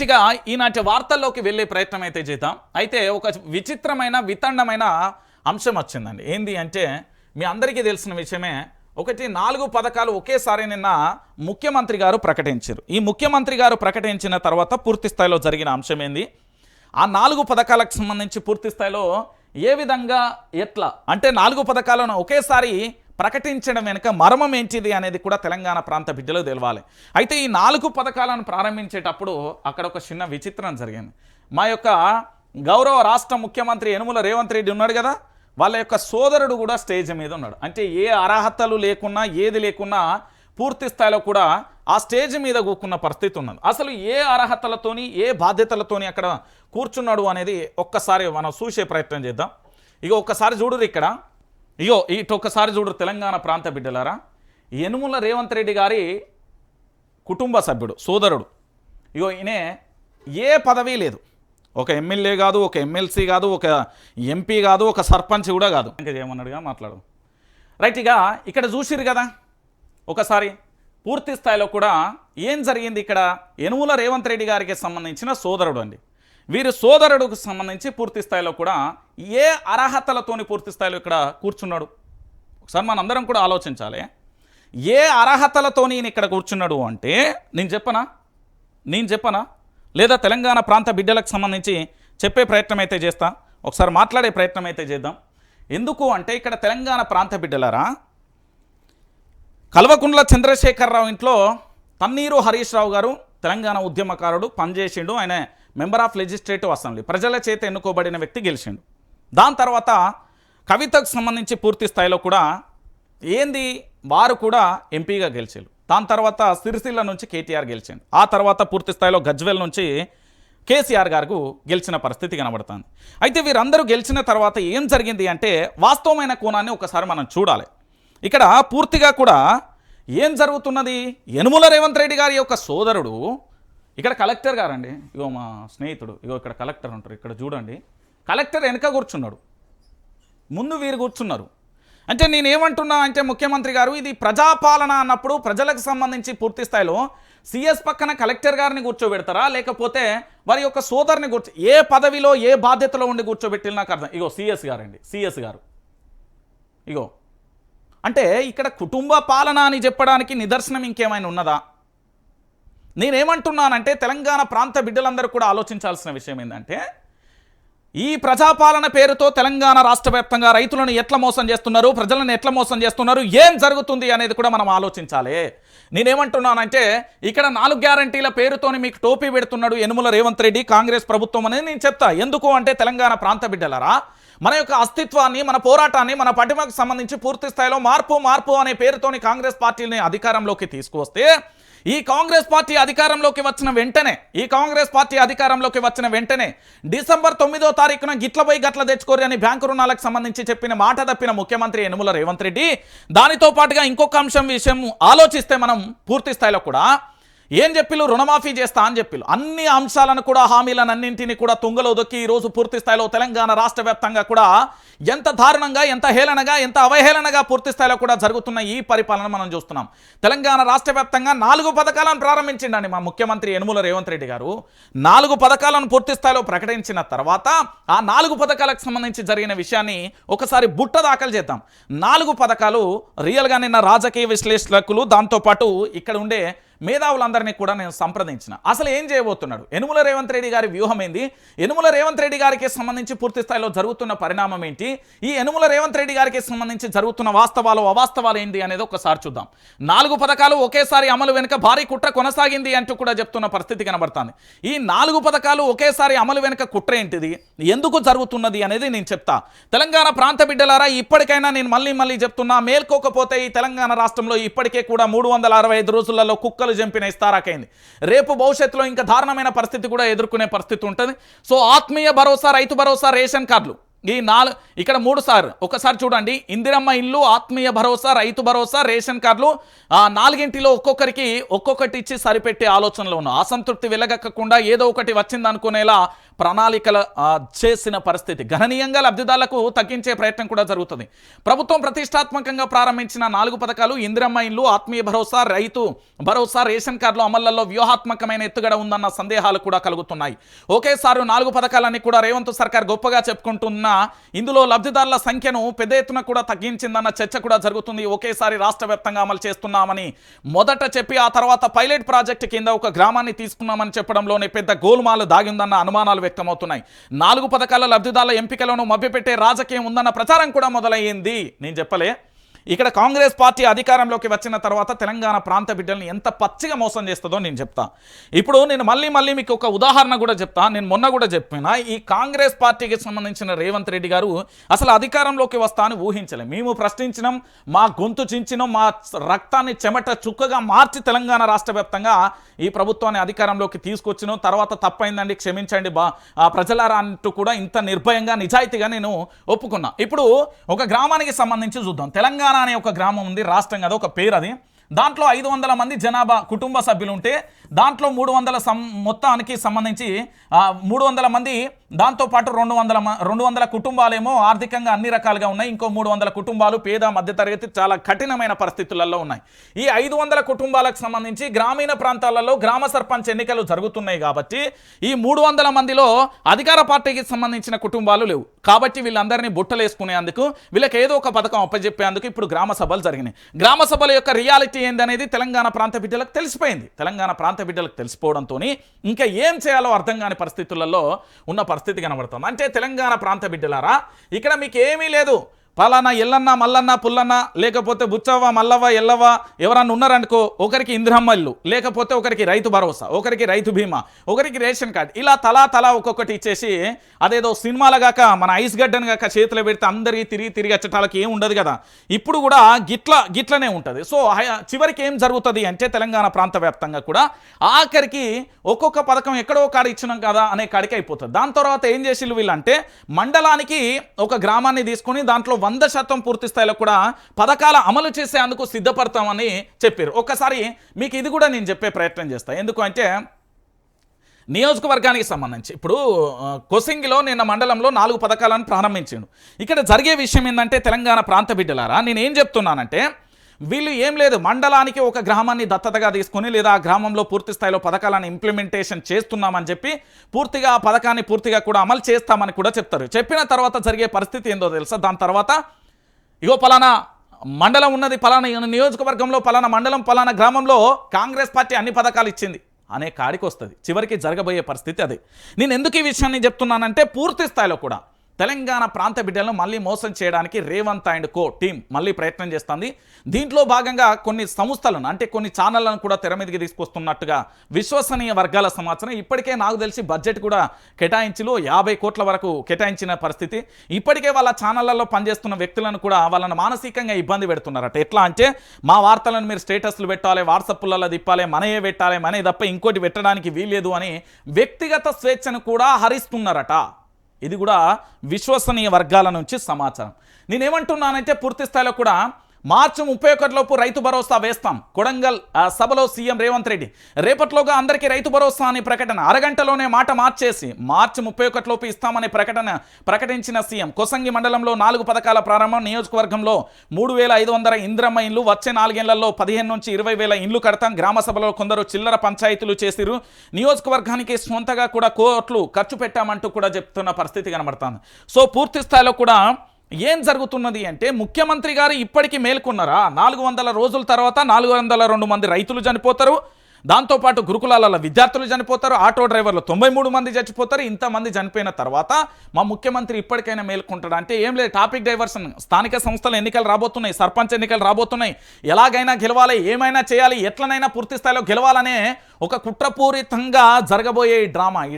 డైరెక్ట్గా ఈనాటి వార్తల్లోకి వెళ్ళే ప్రయత్నం అయితే చేద్దాం. అయితే ఒక విచిత్రమైన వితండమైన అంశం వచ్చిందండి. ఏంది అంటే మీ అందరికీ తెలిసిన విషయమే. 4 పథకాలు ఒకేసారి నిన్న ముఖ్యమంత్రి గారు ప్రకటించారు. ఈ ముఖ్యమంత్రి గారు ప్రకటించిన తర్వాత పూర్తి స్థాయిలో జరిగిన అంశం ఏంది, ఆ 4 పథకాలకు సంబంధించి పూర్తి స్థాయిలో ఏ విధంగా ఎట్లా అంటే 4 పథకాలను ఒకేసారి ప్రకటించడం వెనుక మర్మం ఏంటిది అనేది కూడా తెలంగాణ ప్రాంత బిడ్డలు తెలవాలి. అయితే ఈ 4 పథకాలను ప్రారంభించేటప్పుడు అక్కడ ఒక చిన్న విచిత్రం జరిగింది. మా యొక్క గౌరవ రాష్ట్ర ముఖ్యమంత్రి యనుమల రేవంత్ రెడ్డి ఉన్నాడు కదా, వాళ్ళ యొక్క సోదరుడు కూడా స్టేజ్ మీద ఉన్నాడు. అంటే ఏ అర్హతలు లేకున్నా ఏది లేకున్నా పూర్తి స్థాయిలో కూడా ఆ స్టేజ్ మీద కూర్చున్న పరిస్థితి ఉన్నది. అసలు ఏ అర్హతలతోని ఏ బాధ్యతలతోని అక్కడ కూర్చున్నాడు అనేది ఒక్కసారి మనం చూసే ప్రయత్నం చేద్దాం. ఇక ఒక్కసారి చూడరు ఇక్కడ, ఇటు ఒక్కసారి చూడరు తెలంగాణ ప్రాంత బిడ్డలారా. యనుమల రేవంత్ రెడ్డి గారి కుటుంబ సభ్యుడు, సోదరుడు. ఈయన ఏ పదవి లేదు, ఒక ఎమ్మెల్యే కాదు, ఒక ఎమ్మెల్సీ కాదు, ఒక ఎంపీ కాదు, ఒక సర్పంచ్ కూడా కాదు. ఇంకా ఏమన్నాడుగా మాట్లాడు రైట్. ఇక ఇక్కడ చూసిరు కదా ఒకసారి పూర్తి స్థాయిలో కూడా ఏం జరిగింది. ఇక్కడ యనుమల రేవంత్ రెడ్డి గారికి సంబంధించిన సోదరుడు అండి. వీరి సోదరుడికి సంబంధించి పూర్తి స్థాయిలో కూడా ఏ అర్హతలతోని పూర్తి స్థాయిలో ఇక్కడ కూర్చున్నాడు ఒకసారి మనందరం కూడా ఆలోచించాలి. ఏ అర్హతలతోని ఇక్కడ కూర్చున్నాడు అంటే నేను చెప్పనా లేదా తెలంగాణ ప్రాంత బిడ్డలకు సంబంధించి చెప్పే ప్రయత్నం అయితే చేస్తా, ఒకసారి మాట్లాడే ప్రయత్నం అయితే చేద్దాం. ఎందుకు అంటే ఇక్కడ తెలంగాణ ప్రాంత బిడ్డలారా, కల్వకుంట్ల చంద్రశేఖరరావు ఇంట్లో తన్నీరు హరీష్ రావు గారు తెలంగాణ ఉద్యమకారుడు, పనిచేసిండు. ఆయన మెంబర్ ఆఫ్ లెజిస్లేటివ్ అసెంబ్లీ, ప్రజల చేత ఎన్నుకోబడిన వ్యక్తి, గెలిచిండు. దాని తర్వాత కవితకు సంబంధించి పూర్తి స్థాయిలో కూడా వారు కూడా ఎంపీగా గెలిచారు. దాని తర్వాత సిరిసిల్ల నుంచి కేటీఆర్ గెలిచిండు. ఆ తర్వాత పూర్తి స్థాయిలో గజ్వెల్ నుంచి కేసీఆర్ గారు గెలిచిన పరిస్థితి కనబడుతుంది. అయితే వీరందరూ గెలిచిన తర్వాత ఏం జరిగింది అంటే వాస్తవమైన కోణాన్ని ఒకసారి మనం చూడాలి. ఇక్కడ పూర్తిగా కూడా ఏం జరుగుతున్నది, యనుమల రేవంత్ రెడ్డి గారి యొక్క సోదరుడు ఇక్కడ కలెక్టర్ గారండి. మా స్నేహితుడు ఇక్కడ కలెక్టర్ ఉంటారు. ఇక్కడ చూడండి, కలెక్టర్ వెనక కూర్చున్నాడు, ముందు వీరు కూర్చున్నారు. అంటే నేనేమంటున్నా అంటే ముఖ్యమంత్రి గారు ఇది ప్రజాపాలన అన్నప్పుడు ప్రజలకు సంబంధించి పూర్తి స్థాయిలో సిఎస్ పక్కన కలెక్టర్ గారిని కూర్చోబెడతారా, లేకపోతే వారి యొక్క సోదరుని ఏ పదవిలో ఏ బాధ్యతలో ఉండి కూర్చోబెట్టిన నాకు అర్థం. సిఎస్ గారండి, సిఎస్ గారు. అంటే ఇక్కడ కుటుంబ పాలన అని చెప్పడానికి నిదర్శనం ఇంకేమైనా ఉన్నదా? నేనేమంటున్నానంటే తెలంగాణ ప్రాంత బిడ్డలందరూ కూడా ఆలోచించాల్సిన విషయం ఏంటంటే, ఈ ప్రజాపాలన పేరుతో తెలంగాణ రాష్ట్ర వ్యాప్తంగా రైతులను ఎట్లా మోసం చేస్తున్నారు, ప్రజలను ఎట్లా మోసం చేస్తున్నారు, ఏం జరుగుతుంది అనేది కూడా మనం ఆలోచించాలి. నేనేమంటున్నానంటే ఇక్కడ 4 గ్యారంటీల పేరుతోని మీకు టోపీ పెడుతున్నాడు యనుమల రేవంత్ రెడ్డి, కాంగ్రెస్ ప్రభుత్వం అనేది నేను చెప్తా. ఎందుకు అంటే తెలంగాణ ప్రాంత బిడ్డలారా, మన యొక్క అస్తిత్వాన్ని, మన పోరాటాన్ని, మన పటిమకు సంబంధించి పూర్తి స్థాయిలో మార్పు అనే పేరుతోని కాంగ్రెస్ పార్టీని అధికారంలోకి తీసుకువస్తే, ఈ కాంగ్రెస్ పార్టీ అధికారంలోకి వచ్చిన వెంటనే డిసెంబర్ 9వ తారీఖున గిట్ల పోయి గట్ల తెచ్చుకోరు అని బ్యాంకు రుణాలకు సంబంధించి చెప్పిన మాట తప్పిన ముఖ్యమంత్రి యనుమల రేవంత్ రెడ్డి, దానితో పాటుగా ఇంకొక విషయం ఆలోచిస్తే మనం పూర్తి స్థాయిలో కూడా ఏం చెప్పిలు, రుణమాఫీ చేస్తా అని చెప్పిలు. అన్ని అంశాలను కూడా, హామీలన్నింటినీ కూడా తుంగలో దొక్కి ఈరోజు పూర్తి స్థాయిలో తెలంగాణ రాష్ట్ర వ్యాప్తంగా కూడా ఎంత దారుణంగా, ఎంత హేళనగా, ఎంత అవహేళనగా పూర్తి స్థాయిలో కూడా జరుగుతున్న ఈ పరిపాలన మనం చూస్తున్నాం. తెలంగాణ రాష్ట్ర వ్యాప్తంగా 4 పథకాలను ప్రారంభించిండండి మా ముఖ్యమంత్రి యనుమల రేవంత్ రెడ్డి గారు. 4 పథకాలను పూర్తి స్థాయిలో ప్రకటించిన తర్వాత ఆ 4 పథకాలకు సంబంధించి జరిగిన విషయాన్ని ఒకసారి బుట్ట దాఖలు చేద్దాం. 4 పథకాలు రియల్గా నిన్న రాజకీయ విశ్లేషకులు, దాంతోపాటు ఇక్కడ ఉండే మేధావులందరినీ కూడా నేను సంప్రదించిన. అసలు ఏం చేయబోతున్నాడు యనుమల రేవంత్ రెడ్డి గారి వ్యూహం ఏంది, యనుమల రేవంత్ రెడ్డి గారికి సంబంధించి పూర్తి స్థాయిలో జరుగుతున్న పరిణామం ఏంటి, ఈ యనుమల రేవంత్ రెడ్డి గారికి సంబంధించి జరుగుతున్న వాస్తవాలు అవాస్తవాలు ఏంటి అనేది ఒకసారి చూద్దాం. 4 పథకాలు ఒకేసారి అమలు వెనుక భారీ కుట్ర కొనసాగింది అంటూ కూడా చెప్తున్న పరిస్థితి కనబడుతుంది. ఈ 4 పథకాలు ఒకేసారి అమలు వెనుక కుట్ర ఏంటిది, ఎందుకు జరుగుతున్నది అనేది నేను చెప్తా. తెలంగాణ ప్రాంత బిడ్డలారా, ఇప్పటికైనా నేను మళ్ళీ చెప్తున్నా, మేల్కోకపోతే ఈ తెలంగాణ రాష్ట్రంలో ఇప్పటికే కూడా 365 రోజులలో కుక్కలు జంపిన ఇస్తారాకైంది. రేపు భవిష్యత్తులో ఇంకా దారుణమైన పరిస్థితి కూడా ఎదుర్కొనే పరిస్థితి ఉంటుంది. సో ఆత్మీయ భరోసా, రైతు భరోసా, రేషన్ కార్డులు, ఈ 4 ఇక్కడ 3 సార్లు ఒకసారి చూడండి. ఇందిరమ్మ ఇల్లు, ఆత్మీయ భరోసా, రైతు భరోసా, రేషన్ కార్డులు, 4గింటిలో ఒక్కొక్కటి ఇచ్చి సరిపెట్టే ఆలోచనలో ఉన్నాం. అసంతృప్తి వెలగక్కకుండా ఏదో ఒకటి వచ్చిందనుకునేలా ప్రణాళికలు చేసిన పరిస్థితి. గణనీయంగా లబ్ధిదారులకు తగ్గించే ప్రయత్నం కూడా జరుగుతుంది. ప్రభుత్వం ప్రతిష్టాత్మకంగా ప్రారంభించిన 4 పథకాలు ఇందిరమ్మ ఇల్లు, ఆత్మీయ భరోసా, రైతు భరోసా, రేషన్ కార్డుల అమలులో వ్యూహాత్మకమైన ఎత్తుగడ ఉందన్న సందేహాలు కూడా కలుగుతున్నాయి. ఒకేసారి 4 పథకాలన్నీ కూడా రేవంత్ సర్కార్ గొప్పగా చెప్పుకుంటున్నా ఇందులో లబ్ధిదారుల సంఖ్యను పెద్ద ఎత్తున కూడా తగ్గించిందన్న చర్చ కూడా జరుగుతుంది. ఒకేసారి రాష్ట్ర వ్యాప్తంగా అమలు చేస్తున్నామని మొదట చెప్పి ఆ తర్వాత పైలట్ ప్రాజెక్టు కింద ఒక గ్రామాన్ని తీసుకున్నామని చెప్పడంలోనే పెద్ద గోల్మాలు దాగిందన్న అనుమానాలు వ్యక్తమవుతున్నాయి. 4 పథకాల లబ్ధిదారుల ఎంపికలను మభ్యపెట్టే రాజకీయం ఉందన్న ప్రచారం కూడా మొదలయ్యింది. నేను చెప్పలే, ఇక్కడ కాంగ్రెస్ పార్టీ అధికారంలోకి వచ్చిన తర్వాత తెలంగాణ ప్రాంత బిడ్డల్ని ఎంత పచ్చిగా మోసం చేస్తుందో నేను చెప్తా. ఇప్పుడు నేను మళ్ళీ మీకు ఒక ఉదాహరణ కూడా చెప్తా. నేను మొన్న కూడా చెప్పినా, ఈ కాంగ్రెస్ పార్టీకి సంబంధించిన రేవంత్ రెడ్డి గారు అసలు అధికారంలోకి వస్తా అని ఊహించలే. మేము ప్రశ్నించినాం, మా గొంతు చించినాం, మా రక్తాన్ని చెమట చుక్కగా మార్చి తెలంగాణ రాష్ట్ర వ్యాప్తంగా ఈ ప్రభుత్వాన్ని అధికారంలోకి తీసుకొచ్చినాం. తర్వాత తప్పైందండి, క్షమించండి ప్రజలారా అంటూ కూడా ఇంత నిర్భయంగా నిజాయితీగా నేను ఒప్పుకున్నా. ఇప్పుడు ఒక గ్రామానికి సంబంధించి చూద్దాం. తెలంగాణ అనే ఒక గ్రామం ఉంది, రాష్ట్రం కదా, ఒక పేరు అది. దాంట్లో 500 మంది జనాభా కుటుంబ సభ్యులు ఉంటే దాంట్లో 300 మొత్తానికి సంబంధించి 300 మంది, దాంతోపాటు 200 కుటుంబాలేమో ఆర్థికంగా అన్ని రకాలుగా ఉన్నాయి. ఇంకో 300 కుటుంబాలు పేద మధ్యతరగతి చాలా కఠినమైన పరిస్థితులలో ఉన్నాయి. ఈ 500 కుటుంబాలకు సంబంధించి గ్రామీణ ప్రాంతాలలో గ్రామ సర్పంచ్ ఎన్నికలు జరుగుతున్నాయి కాబట్టి ఈ 300 మందిలో అధికార పార్టీకి సంబంధించిన కుటుంబాలు లేవు. కాబట్టి వీళ్ళందరినీ బుట్టలేసుకునేందుకు, వీళ్ళకి ఏదో ఒక పథకం అప్పచెప్పేందుకు ఇప్పుడు గ్రామ సభలు జరిగినాయి. గ్రామ సభల యొక్క రియాలిటీ ఏందనేది తెలంగాణ ప్రాంత బిడ్డలకు తెలిసిపోయింది. తెలంగాణ ప్రాంత బిడ్డలకు తెలిసిపోవడంతో ఇంకా ఏం చేయాలో అర్థం కాని పరిస్థితులలో ఉన్న పరిస్థితి కనబడుతుంది. అంటే తెలంగాణ ప్రాంత బిడ్డలారా, ఇక్కడ మీకు ఏమీ లేదు. పలానా ఎల్లన్న, మల్లన్న, పుల్లన్న, లేకపోతే బుచ్చవ్వ, మల్లవ్వ, ఎల్లవ్వ ఎవరన్నా ఉన్నారనుకో, ఒకరికి ఇందిరమ్మ ఇల్లు, లేకపోతే ఒకరికి రైతు భరోసా, ఒకరికి రైతు బీమా, ఒకరికి రేషన్ కార్డు, ఇలా తలా ఒక్కొక్కటి ఇచ్చేసి అదేదో సినిమాలగాక మన ఐస్ గడ్డను గాక చేతిలో పెడితే అందరికీ తిరిగి వచ్చేటాలకి ఏం ఉండదు కదా. ఇప్పుడు కూడా గిట్లనే ఉంటుంది. సో చివరికి ఏం జరుగుతుంది అంటే తెలంగాణ ప్రాంత వ్యాప్తంగా కూడా ఆఖరికి ఒక్కొక్క పథకం ఎక్కడో కాడ ఇచ్చినాం కదా అనే కాడికి అయిపోతుంది. దాని తర్వాత ఏం చేసిళ్ళు వీళ్ళంటే మండలానికి ఒక గ్రామాన్ని తీసుకొని దాంట్లో 100% పూర్తి స్థాయిలో కూడా పథకాల అమలు చేసేందుకు సిద్ధపడతామని చెప్పారు. ఒక్కసారి మీకు ఇది కూడా నేను చెప్పే ప్రయత్నం చేస్తాను. ఎందుకు అంటే నియోజకవర్గానికి సంబంధించి ఇప్పుడు కొసింగిలో నిన్న మండలంలో 4 పథకాలను ప్రారంభించాడు. ఇక్కడ జరిగే విషయం ఏంటంటే తెలంగాణ ప్రాంత బిడ్డలారా, నేనేం చెప్తున్నానంటే వీళ్ళు ఏం లేదు, మండలానికి ఒక గ్రామాన్ని దత్తతగా తీసుకొని లేదా ఆ గ్రామంలో పూర్తి స్థాయిలో పథకాలను ఇంప్లిమెంటేషన్ చేస్తున్నామని చెప్పి పూర్తిగా ఆ పథకాన్ని పూర్తిగా కూడా అమలు చేస్తామని కూడా చెప్తారు. చెప్పిన తర్వాత జరిగే పరిస్థితి ఏందో తెలుసా? దాని తర్వాత ఇగో పలానా మండలం ఉన్నది, పలానా నియోజకవర్గంలో పలానా మండలం పలానా గ్రామంలో కాంగ్రెస్ పార్టీ అన్ని పథకాలు ఇచ్చింది అనే కాడికి వస్తుంది. చివరికి జరగబోయే పరిస్థితి అదే. నేను ఎందుకు ఈ విషయాన్ని చెప్తున్నానంటే పూర్తి స్థాయిలో కూడా తెలంగాణ ప్రాంత బిడ్డలను మళ్ళీ మోసం చేయడానికి రేవంత్ అండ్ కో టీం మళ్ళీ ప్రయత్నం చేస్తుంది. దీంట్లో భాగంగా కొన్ని సంస్థలను అంటే కొన్ని ఛానళ్లను కూడా తెర మీదకి తీసుకొస్తున్నట్టుగా విశ్వసనీయ వర్గాల సమాచారం. ఇప్పటికే నాకు తెలిసి బడ్జెట్ కూడా కేటాయించిలో 50 కోట్ల వరకు కేటాయించిన పరిస్థితి. ఇప్పటికే వాళ్ళ ఛానళ్లలో పనిచేస్తున్న వ్యక్తులను కూడా వాళ్ళని మానసికంగా ఇబ్బంది పెడుతున్నారట. ఎట్లా అంటే మా వార్తలను మీరు స్టేటస్లు పెట్టాలి, వాట్సాప్లలో తిప్పాలి, మనయే పెట్టాలి, మనే తప్ప ఇంకోటి పెట్టడానికి వీల్లేదు అని వ్యక్తిగత స్వేచ్ఛను కూడా హరిస్తున్నారట. ఇది కూడా విశ్వసనీయ వర్గాల నుంచి సమాచారం. నేనేమంటున్నానంటే పూర్తి స్థాయిలో కూడా మార్చి 31 లోపు రైతు భరోసా వేస్తాం. కొడంగల్ సభలో సీఎం రేవంత్ రెడ్డి రేపట్లోగా అందరికీ రైతు భరోసా అని ప్రకటన. అరగంటలోనే మాట మార్చేసి మార్చి 31 లోపు ఇస్తామనే ప్రకటించిన సీఎం. కొసంగి మండలంలో 4 పథకాల ప్రారంభం. నియోజకవర్గంలో 3500 ఇందిరమ్మ ఇండ్లు. వచ్చే 4 ఏళ్లలో 15 నుంచి 20,000 ఇండ్లు కడతాం. గ్రామ సభలో కొందరు చిల్లర పంచాయతీలు చేసిరు. నియోజకవర్గానికి సొంతగా కూడా కోట్లు ఖర్చు పెట్టామంటూ కూడా చెప్తున్న పరిస్థితి కనబడుతుంది. సో పూర్తి స్థాయిలో కూడా ఏం జరుగుతున్నది అంటే ముఖ్యమంత్రి గారు ఇప్పటికీ మేల్కొన్నారా? 400 రోజుల తర్వాత 402 మంది రైతులు చనిపోతారు. దాంతోపాటు గురుకులాల విద్యార్థులు చనిపోతారు, ఆటో డ్రైవర్లు 93 మంది చచ్చిపోతారు. ఇంతమంది చనిపోయిన తర్వాత మా ముఖ్యమంత్రి ఇప్పటికైనా మేల్కొంటాడు అంటే ఏం లేదు, టాపిక్ డైవర్షన్. స్థానిక సంస్థల ఎన్నికలు రాబోతున్నాయి, సర్పంచ్ ఎన్నికలు రాబోతున్నాయి. ఎలాగైనా గెలవాలి, ఏమైనా చేయాలి, ఎట్లనైనా పూర్తి స్థాయిలో గెలవాలనే ఒక కుట్రపూరితంగా జరగబోయే ఈ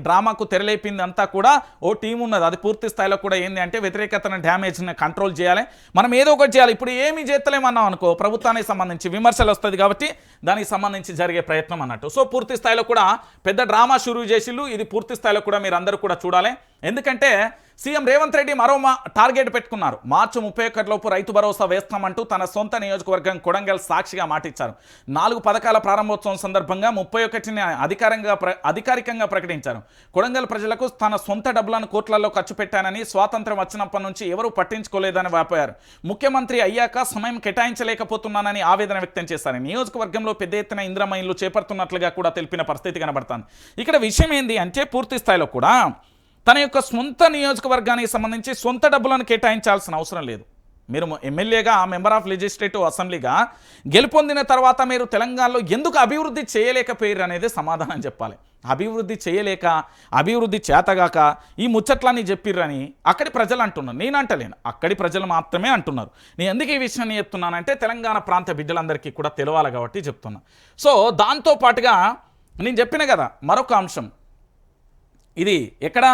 డ్రామాకు తెరలేపింది అంతా కూడా ఓ టీం ఉన్నది. అది పూర్తి స్థాయిలో కూడా ఏంది అంటే వ్యతిరేకతను డ్యామేజ్ని కంట్రోల్ చేయాలి, మనం ఏదో ఒకటి చేయాలి. ఇప్పుడు ఏమీ చేస్తలేమన్నాం అనుకో, ప్రభుత్వానికి సంబంధించి విమర్శలు వస్తుంది కాబట్టి దానికి సంబంధించి జరిగే ప్రయత్నం అన్నట్టు. సో పూర్తి స్థాయిలో కూడా పెద్ద డ్రామా షురూ చేసిళ్ళు. ఇది పూర్తి స్థాయిలో కూడా మీరు అందరూ కూడా చూడాలి. ఎందుకంటే సీఎం రేవంత్ రెడ్డి మరో టార్గెట్ పెట్టుకున్నారు. మార్చి 31 లోపు రైతు భరోసా వేస్తామంటూ తన సొంత నియోజకవర్గం కొడంగల్ సాక్షిగా మాటిచ్చారు. 4 పథకాల ప్రారంభోత్సవం సందర్భంగా 31ని అధికారికంగా ప్రకటించారు. కొడంగల్ ప్రజలకు తన సొంత డబ్బులను కోట్లలో ఖర్చు పెట్టానని, స్వాతంత్రం వచ్చినప్పటి నుంచి ఎవరూ పట్టించుకోలేదని వాపోయారు. ముఖ్యమంత్రి అయ్యాక సమయం కేటాయించలేకపోతున్నానని ఆవేదన వ్యక్తం చేశారు. నియోజకవర్గంలో పెద్ద ఎత్తున ఇందిరమ్మ ఇల్లు చేపడుతున్నట్లుగా కూడా తెలిపిన పరిస్థితి కనబడుతుంది. ఇక్కడ విషయం ఏంది అంటే పూర్తి స్థాయిలో కూడా తన యొక్క సొంత నియోజకవర్గానికి సంబంధించి సొంత డబ్బులను కేటాయించాల్సిన అవసరం లేదు. మీరు ఎమ్మెల్యేగా, మెంబర్ ఆఫ్ లెజిస్లేటివ్ అసెంబ్లీగా గెలుపొందిన తర్వాత మీరు తెలంగాణలో ఎందుకు అభివృద్ధి చేయలేకపోయారు అనేది సమాధానం చెప్పాలి. అభివృద్ధి చేయలేక, అభివృద్ధి చేతగాక ఈ ముచ్చట్లన్నీ చెప్పిర్రని అక్కడి ప్రజలు అంటున్నారు. నేను అంటలేను, అక్కడి ప్రజలు మాత్రమే అంటున్నారు. నేను ఎందుకు ఈ విషయాన్ని చెప్తున్నానంటే తెలంగాణ ప్రాంత బిడ్డలందరికీ కూడా తెలవాలి కాబట్టి చెప్తున్నా. సో దాంతోపాటుగా నేను చెప్పిన కదా మరొక అంశం, ఇది ఎక్కడ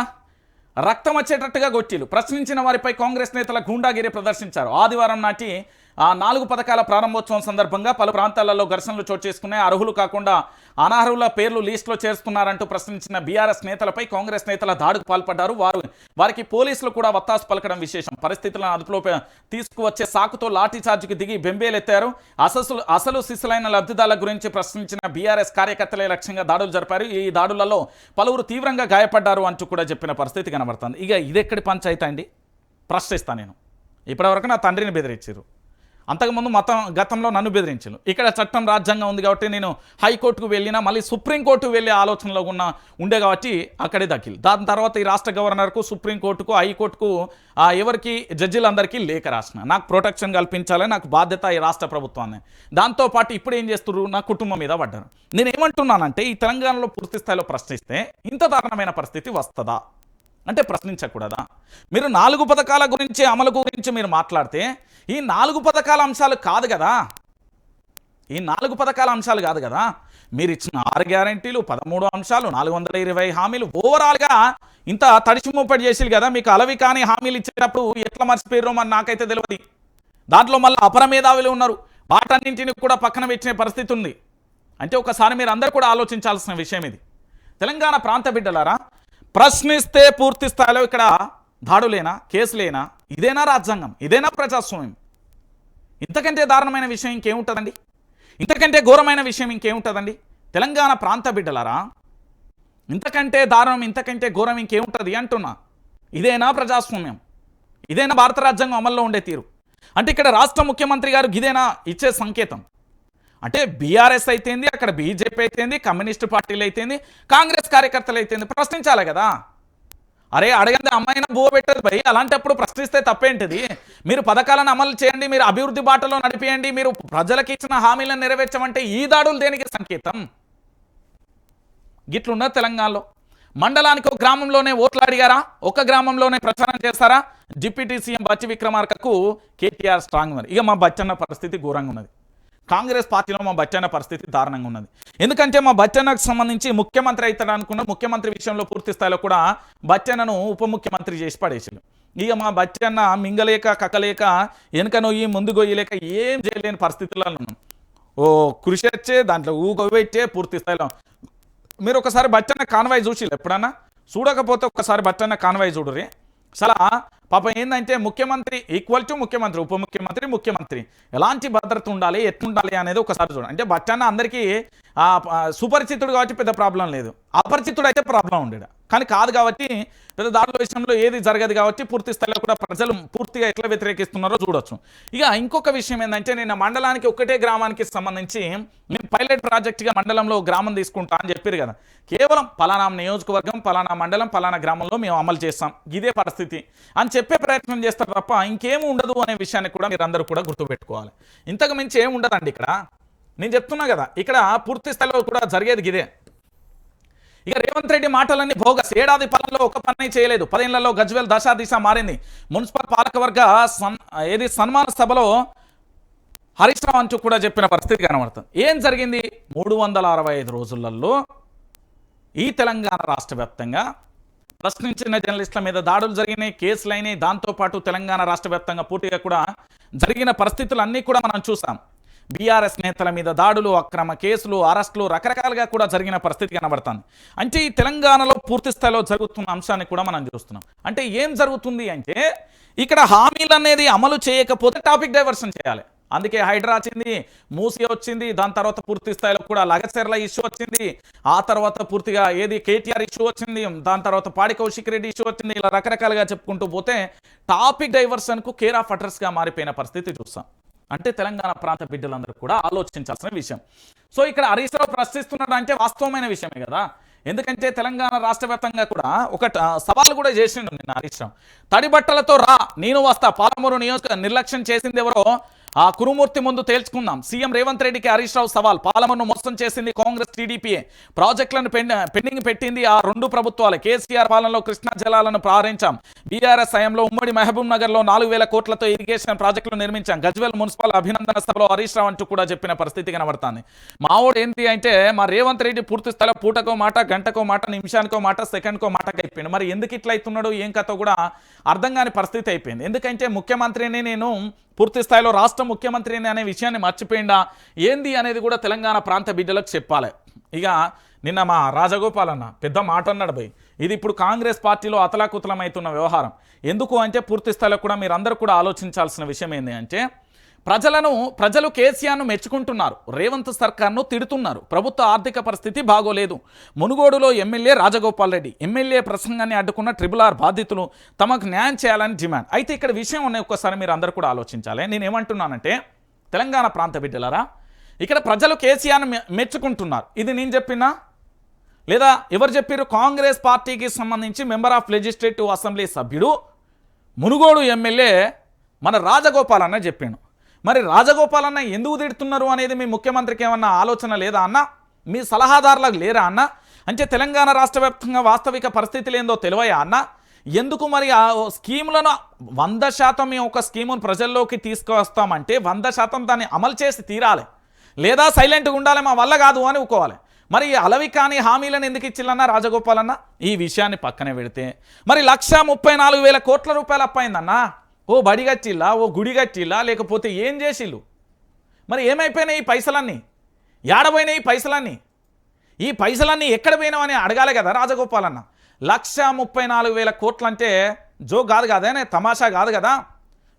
రక్తం వచ్చేటట్టుగా కొట్టిలు ప్రశ్నించిన వారిపై కాంగ్రెస్ నేతల గూండాగిరి ప్రదర్శించారు. ఆదివారం నాటి 4 పథకాల ప్రారంభోత్సవం సందర్భంగా పలు ప్రాంతాలలో ఘర్షణలు చోటు చేసుకున్నాయి. అర్హులు కాకుండా అనర్హుల పేర్లు లిస్టులో చేరుస్తున్నారంటూ ప్రశ్నించిన బీఆర్ఎస్ నేతలపై కాంగ్రెస్ నేతల దాడుకు పాల్పడ్డారు. వారికి పోలీసులు కూడా వత్తాసు పలకడం విశేషం. పరిస్థితులను అదుపులో తీసుకువచ్చే సాకుతో లాఠీ చార్జికి దిగి బెంబేలెత్తారు. అసలు సిసలైన లబ్ధిదారుల గురించి ప్రశ్నించిన బీఆర్ఎస్ కార్యకర్తలే లక్ష్యంగా దాడులు జరిపారు. ఈ దాడులలో పలువురు తీవ్రంగా గాయపడ్డారు అంటూ కూడా చెప్పిన పరిస్థితి కనబడుతుంది. ఇక ఇదెక్కడి పంచాయతీ అండి? ప్రశ్నిస్తాను నేను. ఇప్పటివరకు నా తండ్రిని బెదిరించారు, అంతకుముందు గతంలో నన్ను బెదిరించాను. ఇక్కడ చట్టం రాజ్యాంగం ఉంది కాబట్టి నేను హైకోర్టుకు వెళ్ళినా మళ్ళీ సుప్రీంకోర్టుకు వెళ్ళే ఆలోచనలో ఉండే కాబట్టి అక్కడే దక్కిల్. దాని తర్వాత ఈ రాష్ట్ర గవర్నర్కు, సుప్రీంకోర్టుకు, హైకోర్టుకు ఎవరికి జడ్జిలందరికీ లేఖ రాసిన. నాకు ప్రొటెక్షన్ కల్పించాలని నాకు బాధ్యత ఈ రాష్ట్ర ప్రభుత్వాన్ని. దాంతోపాటు ఇప్పుడు ఏం చేస్తున్నారు, నా కుటుంబం మీద పడ్డారు. నేను ఏమంటున్నానంటే ఈ తెలంగాణలో పూర్తి స్థాయిలో ప్రశ్నిస్తే ఇంత దారుణమైన పరిస్థితి వస్తుందా అంటే ప్రశ్నించకూడదా? మీరు 4 పథకాల గురించి, అమలు గురించి మీరు మాట్లాడితే ఈ 4 పథకాల అంశాలు కాదు కదా, ఈ 4 పథకాల అంశాలు కాదు కదా. మీరు ఇచ్చిన 6 గ్యారెంటీలు, 13 అంశాలు, 420 హామీలు, ఓవరాల్గా ఇంత తడిచిమూపడి చేసిరు కదా. మీకు అలవి కానీ హామీలు ఇచ్చేటప్పుడు ఎట్లా మర్చిపోయారో మరి నాకైతే తెలియదు. దాంట్లో మళ్ళీ అపర మేధావులు ఉన్నారు, వాటన్నింటిని కూడా పక్కన పెట్టిన పరిస్థితి ఉంది. అంటే ఒకసారి మీరు అందరూ కూడా ఆలోచించాల్సిన విషయం ఇది. తెలంగాణ ప్రాంత బిడ్డలారా, ప్రశ్నిస్తే పూర్తి స్థాయిలో ఇక్కడ దాడులేనా, కేసులేనా? ఇదేనా రాజ్యాంగం? ఇదేనా ప్రజాస్వామ్యం? ఇంతకంటే దారుణమైన విషయం ఇంకేముంటుందండి? ఇంతకంటే ఘోరమైన విషయం ఇంకేముంటుందండి? తెలంగాణ ప్రాంత బిడ్డలారా, ఇంతకంటే దారుణం, ఇంతకంటే ఘోరం ఇంకేముంటుంది అంటున్నా. ఇదేనా ప్రజాస్వామ్యం? ఇదేనా భారత రాజ్యాంగం అమల్లో ఉండే తీరు? అంటే ఇక్కడ రాష్ట్ర ముఖ్యమంత్రి గారు ఇదేనా ఇచ్చే సంకేతం? అంటే బీఆర్ఎస్ అయితేంది, అక్కడ బీజేపీ అయితేంది, కమ్యూనిస్టు పార్టీలు అయితేంది, కాంగ్రెస్ కార్యకర్తలు అయితేంది, ప్రశ్నించాలి కదా. అరే అడగండి అమ్మాయినా బువ పెట్టదు భయ్. అలాంటప్పుడు ప్రశ్నిస్తే తప్పేంటిది? మీరు పథకాలను అమలు చేయండి, మీరు అభివృద్ధి బాటలో నడిపియండి, మీరు ప్రజలకు ఇచ్చిన హామీలను నెరవేర్చమంటే ఈ దాడులు దేనికి సంకేతం? గిట్లున్న తెలంగాణలో మండలానికి ఒక గ్రామంలోనే ఓట్లు అడిగారా? ఒక గ్రామంలోనే ప్రచారం చేస్తారా? డిప్యూటీ సీఎం బచ్చి విక్రమార్కకు కేటీఆర్ స్ట్రాంగ్ ఉన్నది. ఇక మా బచ్చన్న పరిస్థితి ఘోరంగా ఉన్నది. కాంగ్రెస్ పార్టీలో మా బచ్చన్న పరిస్థితి దారుణంగా ఉన్నది. ఎందుకంటే మా బచ్చన్నకు సంబంధించి ముఖ్యమంత్రి అవుతాడు అనుకున్న ముఖ్యమంత్రి విషయంలో పూర్తి స్థాయిలో కూడా బచ్చన్నను ఉప ముఖ్యమంత్రి చేసి పడేసాడు. ఇక మా బచ్చన్న మింగలేక, కక్కలేక, వెనుక నొయ్యి ముందు గొయ్యలేక ఏం చేయలేని పరిస్థితుల్లో ఉన్నాం. ఓ కృషి వచ్చే దాంట్లో ఊగొచ్చే పూర్తి స్థాయిలో. మీరు ఒకసారి బచ్చన్న కాన్వాయ్ చూసి ఎప్పుడన్నా చూడకపోతే ఒకసారి బచ్చన్న కాన్వాయ్ చూడరే. అసలు పాపం ఏంటంటే ముఖ్యమంత్రి ఈక్వల్ టు ముఖ్యమంత్రి, ఉప ముఖ్యమంత్రి, ముఖ్యమంత్రి ఎలాంటి భద్రత ఉండాలి, ఎట్లుండాలి అనేది ఒకసారి చూడండి. అంటే బచ్చన్న అందరికీ సుపరిచితుడు కాబట్టి పెద్ద ప్రాబ్లం లేదు, అపరిచితుడు అయితే ప్రాబ్లం ఉండేది. కానీ కాదు కాబట్టి పెద్ద దాడుల విషయంలో ఏది జరగదు కాబట్టి పూర్తి స్థాయిలో కూడా ప్రజలు పూర్తిగా ఎట్లా వ్యతిరేకిస్తున్నారో చూడొచ్చు. ఇక ఇంకొక విషయం ఏంటంటే నేను మండలానికి ఒకటే గ్రామానికి సంబంధించి నేను పైలట్ ప్రాజెక్టుగా మండలంలో గ్రామం తీసుకుంటా అని చెప్పారు కదా. కేవలం పలానా నియోజకవర్గం, పలానా మండలం, పలానా గ్రామంలో మేము అమలు చేస్తాం, ఇదే పరిస్థితి అని చెప్పే ప్రయత్నం చేస్తారు తప్ప ఇంకేమీ ఉండదు అనే విషయాన్ని కూడా మీరు అందరూ కూడా గుర్తుపెట్టుకోవాలి. ఇంతకు మించి ఏమి ఉండదండి ఇక్కడ. నేను చెప్తున్నా కదా, ఇక్కడ పూర్తి స్థాయిలో కూడా జరిగేది ఇదే. ఇక రేవంత్ రెడ్డి మాటలన్నీ బోగస్. ఏడాది పాలనలో ఒక పని చేయలేదు, 10 ఏళ్లలో గజ్వేల్ దశా దిశ మారింది. మున్సిపల్ పాలకవర్గ సన్మాన సభలో హరీష్ రావు అంటూ కూడా చెప్పిన పరిస్థితి కనబడుతుంది. ఏం జరిగింది? 365 రోజులలో ఈ తెలంగాణ రాష్ట్ర వ్యాప్తంగా ప్రశ్నించిన జర్నలిస్టుల మీద దాడులు జరిగినాయి, కేసులైనాయి. దాంతోపాటు తెలంగాణ రాష్ట్ర వ్యాప్తంగా పూర్తిగా కూడా జరిగిన పరిస్థితులన్నీ కూడా మనం చూసాం. బీఆర్ఎస్ నేతల మీద దాడులు, అక్రమ కేసులు, అరెస్టులు రకరకాలుగా కూడా జరిగిన పరిస్థితి కనబడుతుంది. అంటే ఈ తెలంగాణలో పూర్తి స్థాయిలో జరుగుతున్న అంశాన్ని కూడా మనం చూస్తున్నాం. అంటే ఏం జరుగుతుంది అంటే ఇక్కడ హామీలు అనేది అమలు చేయకపోతే టాపిక్ డైవర్షన్ చేయాలి. అందుకే హైడ్రా వచ్చింది, మూసి వచ్చింది, దాని తర్వాత పూర్తి స్థాయిలో కూడా లగచెర్ల ఇష్యూ వచ్చింది, ఆ తర్వాత పూర్తిగా కేటీఆర్ ఇష్యూ వచ్చింది, దాని తర్వాత పాడి కౌశిక్ రెడ్డి ఇష్యూ వచ్చింది. ఇలా రకరకాలుగా చెప్పుకుంటూ పోతే టాపిక్ డైవర్షన్కు కేర్ ఆఫ్ అడ్రస్గా మారిపోయిన పరిస్థితి చూస్తాం. అంటే తెలంగాణ ప్రాంత బిడ్డలందరూ కూడా ఆలోచించాల్సిన విషయం. సో ఇక్కడ హరీష్ రావు ప్రశ్నిస్తున్నాడు అంటే వాస్తవమైన విషయమే కదా. ఎందుకంటే తెలంగాణ రాష్ట్ర వ్యాప్తంగా కూడా ఒక సవాల్ కూడా చేసిండు నిన్న హరీష్ రావు. తడి బట్టలతో రా, నేను వస్తా, పాలమూరు నిర్లక్ష్యం చేసింది ఎవరో ఆ కురుమూర్తి ముందు తేల్చుకుందాం. సీఎం రేవంత్ రెడ్డికి హరీష్ రావు సవాల్. పాలమూరును మోసం చేసింది కాంగ్రెస్, టీడీపీఏ. ప్రాజెక్టులను పెండింగ్ పెట్టింది ఆ రెండు ప్రభుత్వాలు. కేసీఆర్ పాలనలో కృష్ణా జలాలను ప్రారంభించాం. బీఆర్ఎస్ హయాంలో ఉమ్మడి మహబూబ్ నగర్ లో 4,000 కోట్లతో ఇరిగేషన్ ప్రాజెక్టులు నిర్మించాం. గజ్వేల్ మున్సిపల్ అభినందన సభలో హరీష్ రావు అంటూ కూడా చెప్పిన పరిస్థితి కనబడుతుంది. మావోడు ఏంటి అంటే మా రేవంత్ రెడ్డి పూర్తి స్థాయిలో పూటకో మాట, గంటకో మాట, నిమిషానికో మాట, సెకండ్కో మాటకి అయిపోయింది. మరి ఎందుకు ఇట్లా అవుతున్నాడు, ఏం కథ కూడా అర్థం కాని పరిస్థితి అయిపోయింది. ఎందుకంటే ముఖ్యమంత్రిని నేను పూర్తి స్థాయిలో రాష్ట్ర ముఖ్యమంత్రిని అనే విషయాన్ని మర్చిపోయిందా ఏంది అనేది కూడా తెలంగాణ ప్రాంత బిడ్డలకు చెప్పాలి. ఇక నిన్న మా రాజగోపాల్ అన్న పెద్ద మాట అన్నాడు భయ్. ఇది ఇప్పుడు కాంగ్రెస్ పార్టీలో అతలాకుతలమవుతున్న వ్యవహారం. ఎందుకు అంటే పూర్తి స్థాయిలో కూడా మీరందరూ కూడా ఆలోచించాల్సిన విషయం ఏంటి అంటే ప్రజలు కేసీఆర్ను మెచ్చుకుంటున్నారు, రేవంత్ సర్కార్ను తిడుతున్నారు. ప్రభుత్వ ఆర్థిక పరిస్థితి బాగోలేదు. మునుగోడులో ఎమ్మెల్యే రాజగోపాల్ రెడ్డి ఎమ్మెల్యే ప్రసంగాన్ని అడ్డుకున్న RRR బాధితులు తమకు న్యాయం చేయాలని డిమాండ్. అయితే ఇక్కడ విషయం ఉన్నాయి, ఒక్కసారి మీరు అందరూ కూడా ఆలోచించాలి. నేనేమంటున్నానంటే తెలంగాణ ప్రాంత బిడ్డలారా, ఇక్కడ ప్రజలు కేసీఆర్ను మెచ్చుకుంటున్నారు. ఇది నేను చెప్పినా లేదా ఎవరు చెప్పారు? కాంగ్రెస్ పార్టీకి సంబంధించి మెంబర్ ఆఫ్ లెజిస్లేటివ్ అసెంబ్లీ సభ్యుడు మునుగోడు ఎమ్మెల్యే మన రాజగోపాల్ అన్న చెప్పాను. మరి రాజగోపాల్ అన్న ఎందుకు తిడుతున్నారు అనేది మీ ముఖ్యమంత్రికి ఏమన్నా ఆలోచన లేదా అన్న? మీ సలహాదారులకు లేరా అన్న? అంటే తెలంగాణ రాష్ట్ర వ్యాప్తంగా వాస్తవిక పరిస్థితులు ఏందో తెలివయా అన్న? ఎందుకు మరి ఆ స్కీములను 100% మేము ఒక స్కీమును ప్రజల్లోకి తీసుకువస్తామంటే 100% దాన్ని అమలు చేసి తీరాలి, లేదా సైలెంట్గా ఉండాలి, మా వల్ల కాదు అని ఊకోవాలి. మరి అలవి కాని హామీలను ఎందుకు ఇచ్చిల్లన్నా రాజగోపాల్ అన్న? ఈ విషయాన్ని పక్కనే పెడితే మరి 1,34,000 కోట్ల రూపాయలు అప్పయిందన్నా. ఓ బడి కట్టిల్లా, ఓ గుడి కట్టిల్లా, లేకపోతే ఏం చేసిల్లు? మరి ఏమైపోయినాయి ఈ పైసలన్నీ? ఏడపోయినాయి ఈ పైసలన్నీ? ఈ పైసలన్నీ ఎక్కడ పోయినావని అడగాలి కదా రాజగోపాల్ అన్న. 1,34,000 కోట్లు అంటే జో కాదు కదేనే, తమాషా కాదు కదా.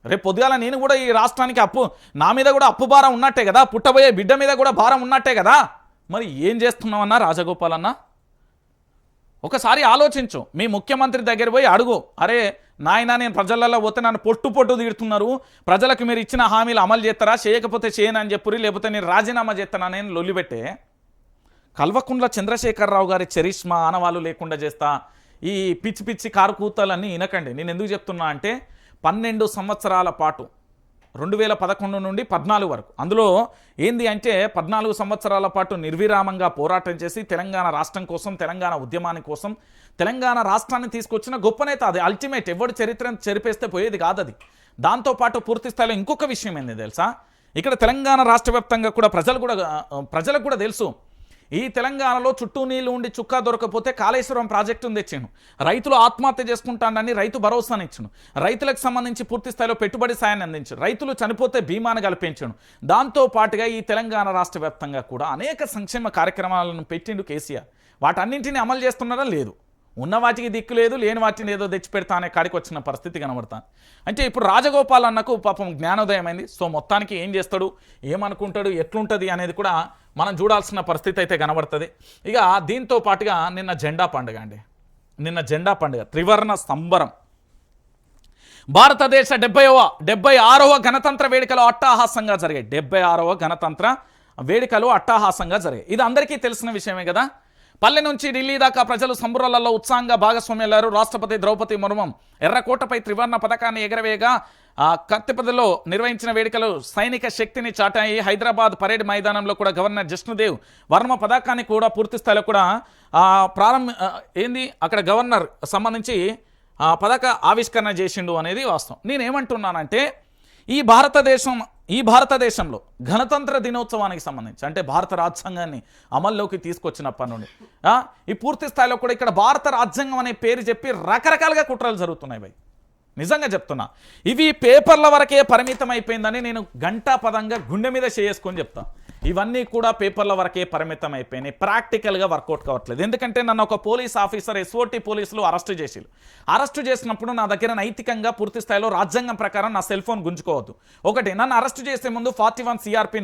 రేపు పొద్దుగాల నేను కూడా ఈ రాష్ట్రానికి నా మీద కూడా అప్పు భారం ఉన్నట్టే కదా, పుట్టబోయే బిడ్డ మీద కూడా భారం ఉన్నట్టే కదా. మరి ఏం చేస్తున్నావన్నా రాజగోపాల్ అన్న? ఒకసారి ఆలోచించు. మీ ముఖ్యమంత్రి దగ్గర పోయి అడుగు, అరే నాయన నేను ప్రజలలో పోతే నన్ను పొట్టు తిడుతున్నారు, ప్రజలకు మీరు ఇచ్చిన హామీలు అమలు చేస్తారా, చేయకపోతే చేయనని చెప్పురి, లేకపోతే నేను రాజీనామా చేస్తానా నేను లొల్లిపెట్టే. కల్వకుంట్ల చంద్రశేఖరరావు గారి చరిష్మా ఆనవాళ్ళు లేకుండా చేస్తా, ఈ పిచ్చి పిచ్చి కారుకూతలన్నీ వినకండి. నేను ఎందుకు చెప్తున్నా అంటే 12 సంవత్సరాల పాటు 2011 నుండి 14 వరకు, అందులో ఏంది అంటే 14 సంవత్సరాల పాటు నిర్విరామంగా పోరాటం చేసి తెలంగాణ రాష్ట్రం కోసం, తెలంగాణ ఉద్యమాని కోసం, తెలంగాణ రాష్ట్రాన్ని తీసుకొచ్చిన గొప్ప నేత. అది అల్టిమేట్, ఎవడు చరిత్రను చెరిపేస్తే పోయేది కాదు అది. దాంతోపాటు పూర్తి స్థాయిలో ఇంకొక విషయం ఏంది తెలుసా? ఇక్కడ తెలంగాణ రాష్ట్ర వ్యాప్తంగా కూడా ప్రజలకు కూడా తెలుసు, ఈ తెలంగాణలో చుట్టూ నీళ్లు ఉండి చుక్కా దొరకపోతే కాళేశ్వరం ప్రాజెక్టును తెచ్చాను, రైతులు ఆత్మహత్య చేసుకుంటానని రైతు భరోసాను ఇచ్చాను, రైతులకు సంబంధించి పూర్తి స్థాయిలో పెట్టుబడి సాయాన్ని అందించాను, రైతులు చనిపోతే బీమాను కల్పించాను. దాంతో పాటుగా ఈ తెలంగాణ రాష్ట్ర వ్యాప్తంగా కూడా అనేక సంక్షేమ కార్యక్రమాలను పెట్టిండు కేసీఆర్. వాటన్నింటినీ అమలు చేస్తున్నారా? లేదు. ఉన్న వాటికి దిక్కు లేదు, లేని వాటిని ఏదో తెచ్చిపెడతా అనే కాడికి వచ్చిన పరిస్థితి కనబడతాను. అంటే ఇప్పుడు రాజగోపాల్ అన్నకు పాపం జ్ఞానోదయం అయింది. సో మొత్తానికి ఏం చేస్తాడు, ఏమనుకుంటాడు, ఎట్లుంటుంది అనేది కూడా మనం చూడాల్సిన పరిస్థితి అయితే కనబడుతుంది. ఇక దీంతో పాటుగా నిన్న జెండా పండుగ అండి, నిన్న జెండా పండుగ త్రివర్ణ సంబరం. భారతదేశ 76వ గణతంత్ర వేడుకలు అట్టహాసంగా జరిగాయి. 76వ గణతంత్ర వేడుకలు అట్టహాసంగా జరిగాయి. ఇది అందరికీ తెలిసిన విషయమే కదా. పల్లె నుంచి ఢిల్లీ దాకా ప్రజలు సంబురాలలో ఉత్సాహంగా భాగస్వామ్యారు. రాష్ట్రపతి ద్రౌపది ముర్ము ఎర్రకోటపై త్రివర్ణ పతాకాన్ని ఎగరవేయగా కత్తిపదిలో నిర్వహించిన వేడుకలు సైనిక శక్తిని చాటాయి. హైదరాబాద్ పరేడ్ మైదానంలో కూడా గవర్నర్ జిష్ణుదేవ్ వర్మ పతాకాన్ని కూడా పూర్తి స్థాయిలో కూడా అక్కడ గవర్నర్ సంబంధించి పతాక ఆవిష్కరణ చేసిండు అనేది వాస్తవం. నేనేమంటున్నానంటే ఈ భారతదేశంలో గణతంత్ర దినోత్సవానికి సంబంధించి అంటే భారత రాజ్యాంగాన్ని అమల్లోకి తీసుకొచ్చినప్పటి నుండి ఈ పూర్తి స్థాయిలో కూడా ఇక్కడ భారత రాజ్యాంగం అనే పేరు చెప్పి రకరకాలుగా కుట్రలు జరుగుతున్నాయి భయ్. నిజంగా చెప్తున్నా. ఇవి పేపర్ల వరకే పరిమితం అయిపోయిందని నేను ఘంటాపదంగా గుండె మీద చేసుకొని చెప్తా. ఇవన్నీ కూడా పేపర్ల వరకే పరిమితం అయిపోయినాయి, ప్రాక్టికల్గా వర్కౌట్ కావట్లేదు. ఎందుకంటే నన్ను ఒక పోలీస్ ఆఫీసర్ ఎస్ఓటీ పోలీసులు అరెస్టు చేసినప్పుడు నా దగ్గర నైతికంగా పూర్తి స్థాయిలో రాజ్యాంగం ప్రకారం నా సెల్ ఫోన్ గుంజుకోవద్దు. ఒకటి, నన్ను అరెస్టు చేసే ముందు 41 CRP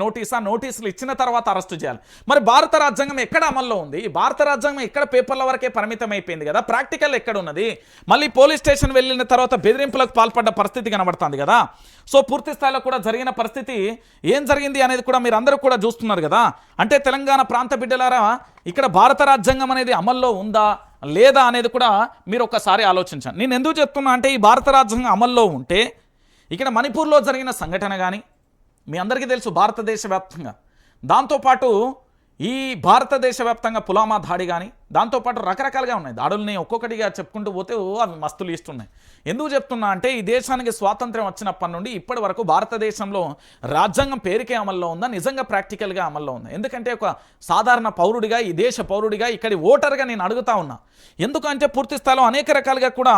నోటీసులు ఇచ్చిన తర్వాత అరెస్టు చేయాలి. మరి భారత రాజ్యాంగం ఎక్కడ అమల్లో ఉంది? భారత రాజ్యాంగం ఎక్కడ పేపర్ల వరకే పరిమితం అయిపోయింది కదా, ప్రాక్టికల్ ఎక్కడ ఉన్నది? మళ్ళీ పోలీస్ స్టేషన్ వెళ్ళిన తర్వాత బెదిరింపులకు పాల్పడ్డ పరిస్థితి కనబడుతుంది కదా. సో పూర్తి స్థాయిలో కూడా జరిగిన పరిస్థితి ఏం జరిగింది అనేది కూడా మీరు అందరూ కూడా చూస్తున్నారు కదా. అంటే తెలంగాణ ప్రాంత బిడ్డలారా, ఇక్కడ భారత రాజ్యాంగం అనేది అమల్లో ఉందా లేదా అనేది కూడా మీరు ఒక్కసారి ఆలోచించండి. నేను ఎందుకు చెప్తున్నా అంటే, ఈ భారత రాజ్యాంగం అమల్లో ఉంటే ఇక్కడ మణిపూర్లో జరిగిన సంఘటన కానీ మీ అందరికీ తెలుసు, భారతదేశ వ్యాప్తంగా, దాంతోపాటు ఈ భారతదేశ వ్యాప్తంగా పులామా దాడి కానీ, దాంతోపాటు రకరకాలుగా ఉన్నాయి దాడుల్ని. ఒక్కొక్కటిగా చెప్పుకుంటూ పోతే అవి మస్తు లిస్ట్ ఉన్నాయి. ఎందుకు చెప్తున్నా అంటే, ఈ దేశానికి స్వాతంత్ర్యం వచ్చినప్పటి నుండి ఇప్పటి వరకు భారతదేశంలో రాజ్యాంగం పేరుకే అమల్లో ఉందా, నిజంగా ప్రాక్టికల్గా అమల్లో ఉందా? ఎందుకంటే ఒక సాధారణ పౌరుడిగా, ఈ దేశ పౌరుడిగా, ఇక్కడి ఓటర్గా నేను అడుగుతా ఉన్నా. ఎందుకంటే పూర్తి స్థాయిలో అనేక రకాలుగా కూడా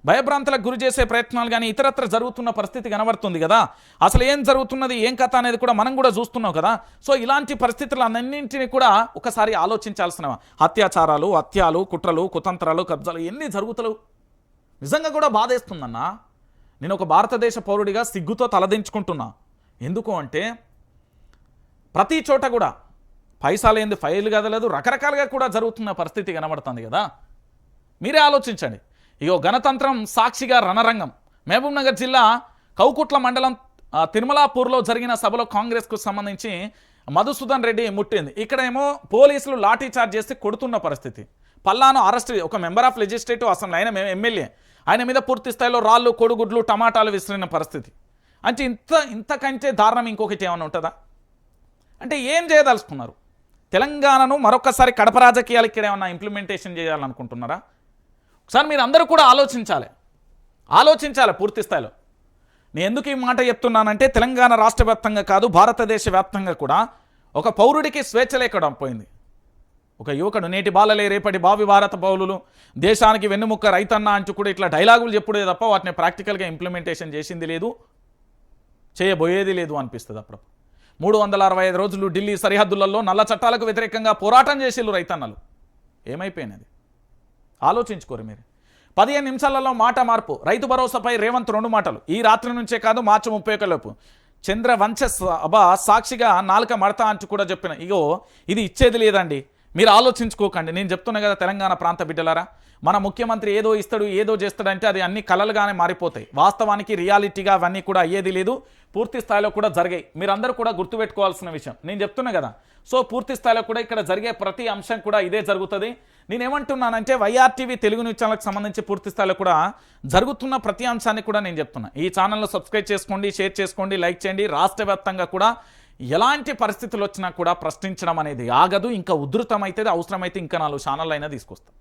భయభ్రాంతులకు గురి చేసే ప్రయత్నాలు కానీ ఇతరత్ర జరుగుతున్న పరిస్థితి కనబడుతుంది కదా. అసలు ఏం జరుగుతున్నది, ఏం కథ అనేది కూడా మనం కూడా చూస్తున్నాం కదా. సో ఇలాంటి పరిస్థితులన్నింటినీ కూడా ఒకసారి ఆలోచించాల్సిన, అత్యాచారాలు, హత్యలు, కుట్రలు, కుతంత్రాలు, కబ్జాలు ఎన్ని జరుగుతలు నిజంగా కూడా బాధేస్తుందన్నా. నేను ఒక భారతదేశ పౌరుడిగా సిగ్గుతో తలదించుకుంటున్నా. ఎందుకు అంటే ప్రతి చోట కూడా పైసాలేంది ఫైల్ కదలేదు, రకరకాలుగా కూడా జరుగుతున్న పరిస్థితి కనబడుతుంది కదా. మీరే ఆలోచించండి. ఇగో గణతంత్రం సాక్షిగా రణరంగం. మహబూబ్నగర్ జిల్లా కౌకుట్ల మండలం తిరుమలాపూర్లో జరిగిన సభలో కాంగ్రెస్కు సంబంధించి మధుసూదన్ రెడ్డి ముట్టింది. ఇక్కడేమో పోలీసులు లాఠీ చార్జ్ చేసి కొడుతున్న పరిస్థితి. పల్లాను అరెస్ట్, ఒక మెంబర్ ఆఫ్ లెజిస్లేటివ్ అసెంబ్లీ, ఆయన ఎమ్మెల్యే, ఆయన మీద పూర్తి స్థాయిలో రాళ్ళు, కొడుగుడ్లు, టమాటాలు విసిరిన పరిస్థితి. అంటే ఇంతకంటే దారుణం ఇంకొకటి ఏమైనా ఉంటుందా? అంటే ఏం చేయదలుచుకున్నారు? తెలంగాణను మరొకసారి కడప రాజకీయాలు ఇక్కడ ఏమన్నా ఇంప్లిమెంటేషన్ చేయాలనుకుంటున్నారా? ఒకసారి మీరు అందరూ కూడా ఆలోచించాలి పూర్తి స్థాయిలో. నేను ఎందుకు ఈ మాట చెప్తున్నానంటే, తెలంగాణ రాష్ట్ర వ్యాప్తంగా కాదు, భారతదేశ వ్యాప్తంగా కూడా ఒక పౌరుడికి స్వేచ్ఛ లేకుండా పోయింది. ఒక యువకుడు, నేటి బాలలే రేపటి భావి భారత పౌరులు, దేశానికి వెన్నుముక్క రైతన్న అంటూ కూడా ఇట్లా డైలాగులు చెప్పుడే తప్ప వాటిని ప్రాక్టికల్గా ఇంప్లిమెంటేషన్ చేసింది లేదు, చేయబోయేది లేదు అనిపిస్తుంది. అప్పుడు 365 రోజులు ఢిల్లీ సరిహద్దులలో నల్ల చట్టాలకు వ్యతిరేకంగా పోరాటం చేసేళ్ళు రైతన్నలు. ఏమైపోయినది ఆలోచించుకోరు మీరు. 15 నిమిషాలలో మాట మార్పు. రైతు భరోసాపై రేవంత్ 2 మాటలు. ఈ రాత్రి నుంచే కాదు, మార్చి 31 లోపు. చంద్రవంశ సభ సాక్షిగా నాలుక మడతా అంటూ కూడా చెప్పిన. ఇగో ఇది ఇచ్చేది లేదండి, మీరు ఆలోచించుకోకండి. నేను చెప్తున్నా కదా తెలంగాణ ప్రాంత బిడ్డలారా, మన ముఖ్యమంత్రి ఏదో ఇస్తాడు, ఏదో చేస్తాడంటే అది అన్ని కలలుగానే మారిపోతాయి. వాస్తవానికి రియాలిటీగా అవన్నీ కూడా అయ్యేది లేదు, పూర్తి స్థాయిలో కూడా జరిగాయి. మీరందరూ కూడా గుర్తుపెట్టుకోవాల్సిన విషయం నేను చెప్తున్నా కదా. సో పూర్తి స్థాయిలో కూడా ఇక్కడ జరిగే ప్రతి అంశం కూడా ఇదే జరుగుతుంది. నేనేమంటున్నానంటే, వైఆర్టీవీ తెలుగు న్యూస్ ఛానల్కి సంబంధించి పూర్తి స్థాయిలో కూడా జరుగుతున్న ప్రతి అంశాన్ని కూడా నేను చెప్తున్నా. ఈ ఛానల్లో సబ్స్క్రైబ్ చేసుకోండి, షేర్ చేసుకోండి, లైక్ చేయండి. రాష్ట్ర వ్యాప్తంగా కూడా ఎలాంటి పరిస్థితులు వచ్చినా కూడా ప్రశ్నించడం అనేది ఆగదు. ఇంకా ఉధృతమైతే అవసరమైతే ఇంకా 4 ఛానళ్ళు అయినా తీసుకొస్తాం.